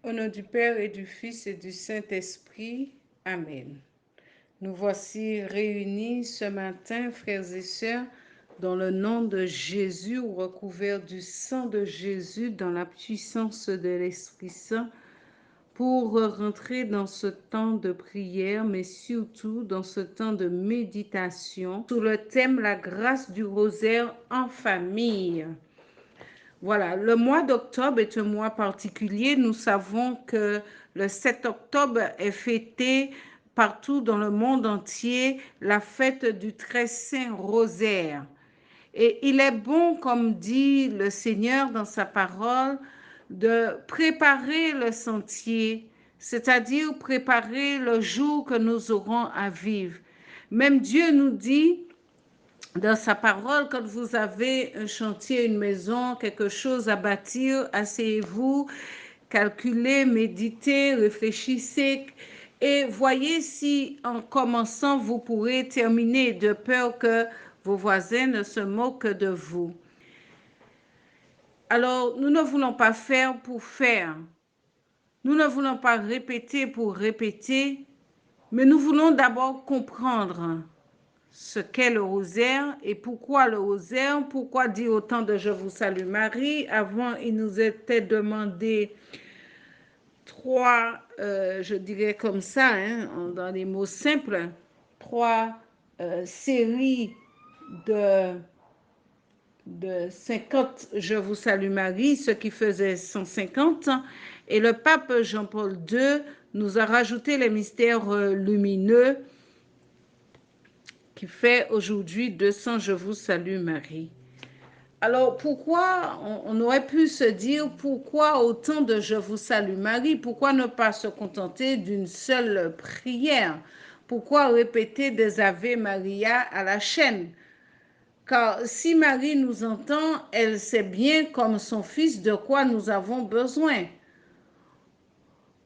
Au nom du Père et du Fils et du Saint-Esprit. Amen. Nous voici réunis ce matin, frères et sœurs, dans le nom de Jésus, recouverts du sang de Jésus, dans la puissance de l'Esprit Saint, pour rentrer dans ce temps de prière, mais surtout dans ce temps de méditation, sous le thème « La grâce du rosaire en famille ». Voilà, le mois d'octobre est un mois particulier. Nous savons que le 7 octobre est fêté partout dans le monde entier la fête du très saint rosaire. Et il est bon, comme dit le Seigneur dans sa parole, de préparer le sentier, c'est-à-dire préparer le jour que nous aurons à vivre. Même Dieu nous dit dans sa parole, quand vous avez un chantier, une maison, quelque chose à bâtir, asseyez-vous, calculez, méditez, réfléchissez et voyez si en commençant, vous pourrez terminer, de peur que vos voisins ne se moquent de vous. Alors, nous ne voulons pas faire pour faire. Nous ne voulons pas répéter pour répéter, mais nous voulons d'abord comprendre ce qu'est le rosaire et pourquoi le rosaire, pourquoi dire autant de « Je vous salue Marie ». Avant, il nous était demandé trois, je dirais comme ça, dans les mots simples, trois séries de 50 « Je vous salue Marie », ce qui faisait 150. Et le pape Jean-Paul II nous a rajouté les mystères lumineux qui fait aujourd'hui 200 « Je vous salue Marie ». Alors, pourquoi, on aurait pu se dire, pourquoi autant de « Je vous salue Marie », pourquoi ne pas se contenter d'une seule prière? Pourquoi répéter des Ave Maria à la chaîne? Car si Marie nous entend, elle sait bien comme son fils de quoi nous avons besoin.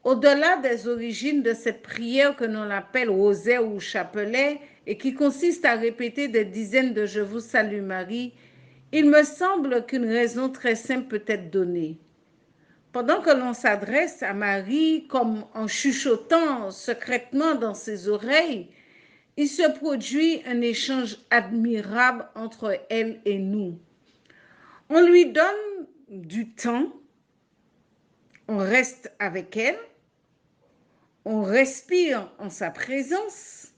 Au-delà des origines de cette prière que l'on appelle rosaire ou chapelet et qui consiste à répéter des dizaines de « Je vous salue Marie », il me semble qu'une raison très simple peut être donnée. Pendant que l'on s'adresse à Marie comme en chuchotant secrètement dans ses oreilles, il se produit un échange admirable entre elle et nous. On lui donne du temps, on reste avec elle, on respire en sa présence,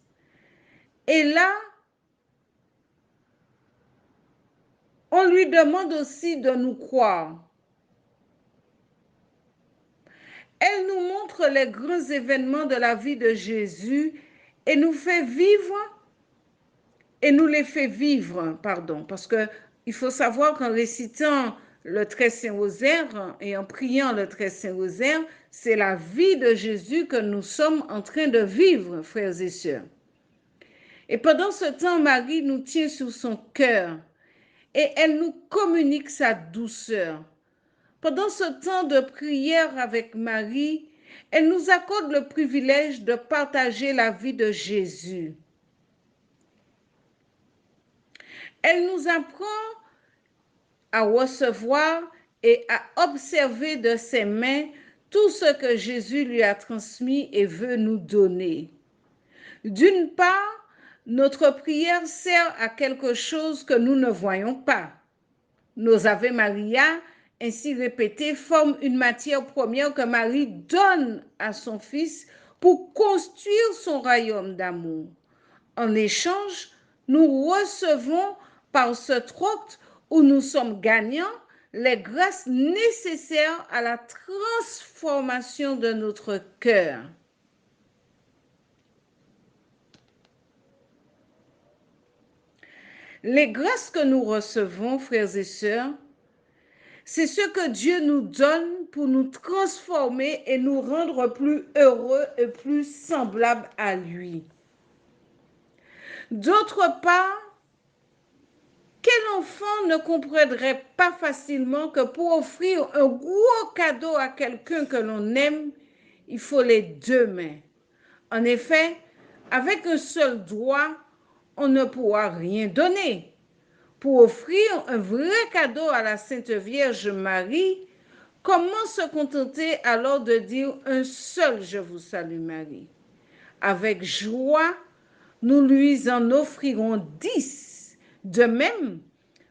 et là, on lui demande aussi de nous croire. Elle nous montre les grands événements de la vie de Jésus et nous fait vivre, et nous les fait vivre, parce qu'il faut savoir qu'en récitant le Très Saint Rosaire et en priant le Très Saint Rosaire, c'est la vie de Jésus que nous sommes en train de vivre, frères et sœurs. Et pendant ce temps, Marie nous tient sur son cœur et elle nous communique sa douceur. Pendant ce temps de prière avec Marie, elle nous accorde le privilège de partager la vie de Jésus. Elle nous apprend à recevoir et à observer de ses mains tout ce que Jésus lui a transmis et veut nous donner. D'une part, notre prière sert à quelque chose que nous ne voyons pas. Nos Ave Maria, ainsi répétés, forment une matière première que Marie donne à son Fils pour construire son royaume d'amour. En échange, nous recevons par ce troc où nous sommes gagnants les grâces nécessaires à la transformation de notre cœur. Les grâces que nous recevons, frères et sœurs, c'est ce que Dieu nous donne pour nous transformer et nous rendre plus heureux et plus semblables à lui. D'autre part, quel enfant ne comprendrait pas facilement que pour offrir un gros cadeau à quelqu'un que l'on aime, il faut les deux mains? En effet, avec un seul doigt, on ne pourra rien donner. Pour offrir un vrai cadeau à la Sainte Vierge Marie, Comment se contenter alors de dire un seul Je vous salue Marie? Avec joie, nous lui en offrirons 10. De même,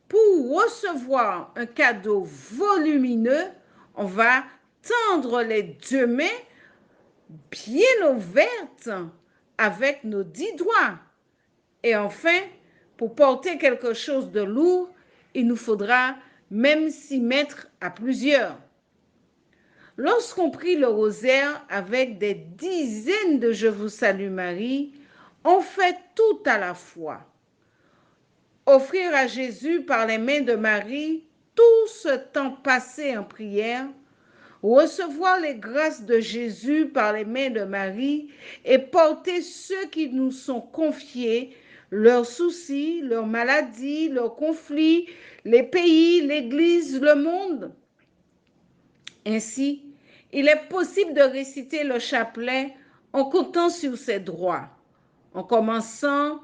pour recevoir un cadeau volumineux, on va tendre les 2 mains bien ouvertes avec nos 10 doigts. Et enfin, pour porter quelque chose de lourd, il nous faudra même s'y mettre à plusieurs. Lorsqu'on prie le rosaire avec des dizaines de Je vous salue Marie, on fait tout à la fois. Offrir à Jésus par les mains de Marie tout ce temps passé en prière, recevoir les grâces de Jésus par les mains de Marie et porter ceux qui nous sont confiés, leurs soucis, leurs maladies, leurs conflits, les pays, l'Église, le monde. Ainsi, il est possible de réciter le chapelet en comptant sur ses doigts, en commençant,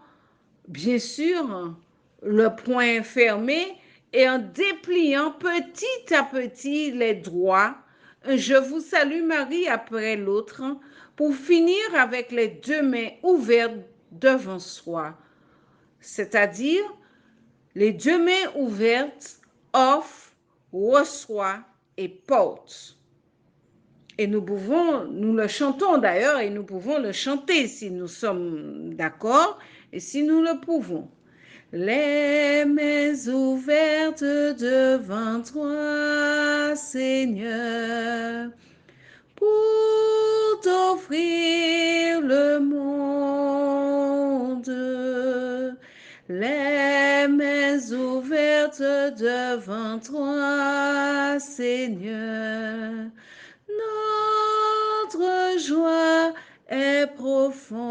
bien sûr, le poing fermé et en dépliant petit à petit les doigts, un Je vous salue Marie après l'autre, pour finir avec les 2 mains ouvertes devant soi, c'est-à-dire les 2 mains ouvertes offre, reçoit et porte. Et nous le chantons d'ailleurs, et nous pouvons le chanter si nous sommes d'accord et si nous le pouvons. Les mains ouvertes devant toi, Seigneur, pour t'offrir le monde. Les mains ouvertes devant toi, Seigneur, notre joie est profonde.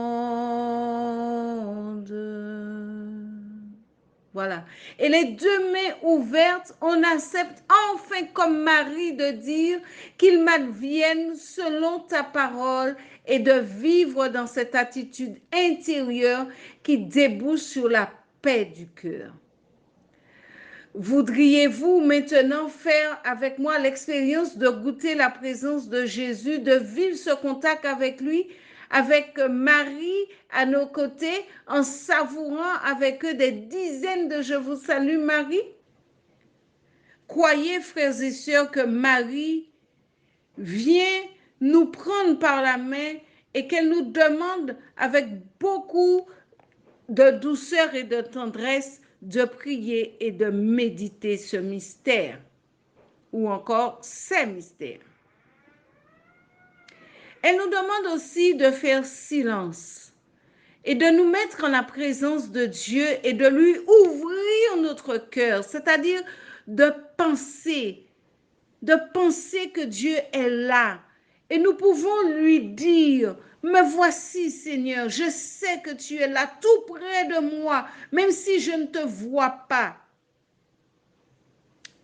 Voilà. Et les 2 mains ouvertes, on accepte enfin comme Marie de dire qu'il m'advienne selon ta parole et de vivre dans cette attitude intérieure qui débouche sur la paix du cœur. Voudriez-vous maintenant faire avec moi l'expérience de goûter la présence de Jésus, de vivre ce contact avec lui, avec Marie à nos côtés, en savourant avec eux des dizaines de Je vous salue Marie? Croyez, frères et sœurs, que Marie vient nous prendre par la main et qu'elle nous demande avec beaucoup de douceur et de tendresse de prier et de méditer ce mystère, ou encore ces mystères. Elle nous demande aussi de faire silence et de nous mettre en la présence de Dieu et de lui ouvrir notre cœur, c'est-à-dire de penser que Dieu est là. Et nous pouvons lui dire, me voici Seigneur, je sais que tu es là tout près de moi, même si je ne te vois pas.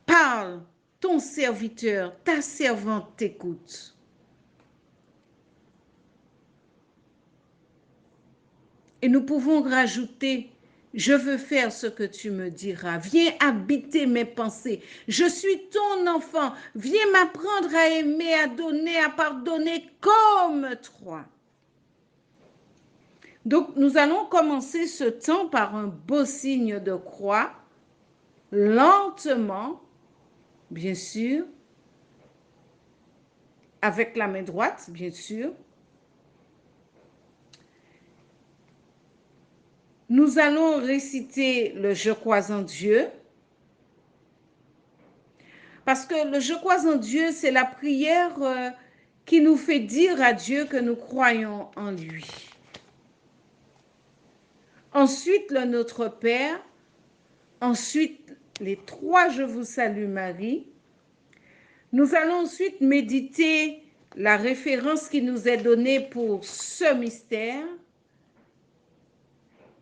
Parle, ton serviteur, ta servante t'écoute. Et nous pouvons rajouter, je veux faire ce que tu me diras. Viens habiter mes pensées. Je suis ton enfant. Viens m'apprendre à aimer, à donner, à pardonner comme toi. Donc, nous allons commencer ce temps par un beau signe de croix, lentement, bien sûr, avec la main droite, bien sûr. Nous allons réciter le Je crois en Dieu, parce que le Je crois en Dieu, c'est la prière qui nous fait dire à Dieu que nous croyons en lui. Ensuite, le Notre Père. Ensuite, les 3 Je vous salue Marie. Nous allons ensuite méditer la référence qui nous est donnée pour ce mystère.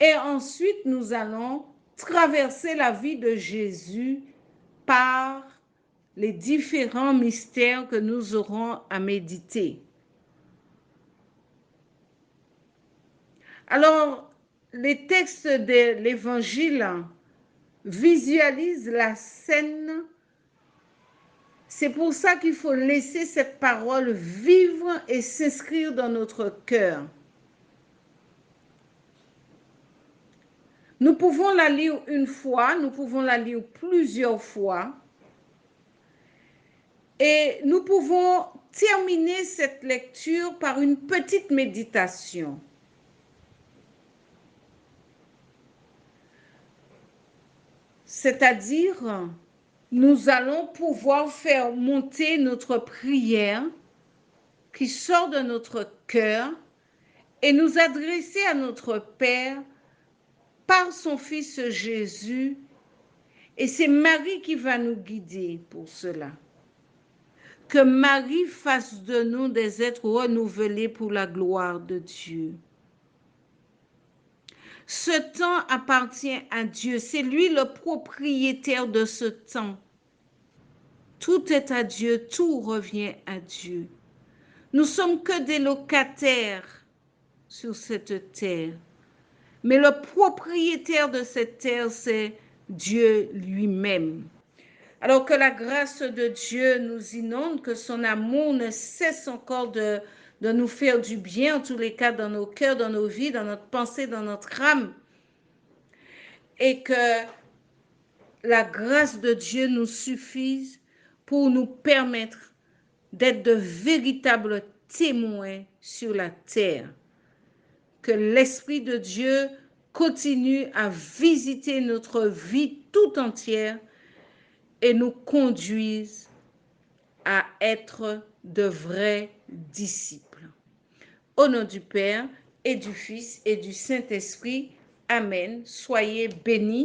Et ensuite, nous allons traverser la vie de Jésus par les différents mystères que nous aurons à méditer. Alors, les textes de l'Évangile visualisent la scène C'est pour ça qu'il faut laisser cette parole vivre et s'inscrire dans notre cœur. Nous pouvons la lire une fois, nous pouvons la lire plusieurs fois. Et nous pouvons terminer cette lecture par une petite méditation. C'est-à-dire, nous allons pouvoir faire monter notre prière qui sort de notre cœur et nous adresser à notre Père par son Fils Jésus. Et c'est Marie qui va nous guider pour cela. Que Marie fasse de nous des êtres renouvelés pour la gloire de Dieu. Ce temps appartient à Dieu. C'est lui le propriétaire de ce temps. Tout est à Dieu, tout revient à Dieu. Nous sommes que des locataires sur cette terre. Mais le propriétaire de cette terre, c'est Dieu lui-même. Alors que la grâce de Dieu nous inonde, que son amour ne cesse encore de nous faire du bien, en tous les cas, dans nos cœurs, dans nos vies, dans notre pensée, dans notre âme. Et que la grâce de Dieu nous suffise pour nous permettre d'être de véritables témoins sur la terre. Que l'Esprit de Dieu continue à visiter notre vie tout entière et nous conduise à être de vrais disciples. Au nom du Père et du Fils et du Saint-Esprit, Amen. Soyez bénis.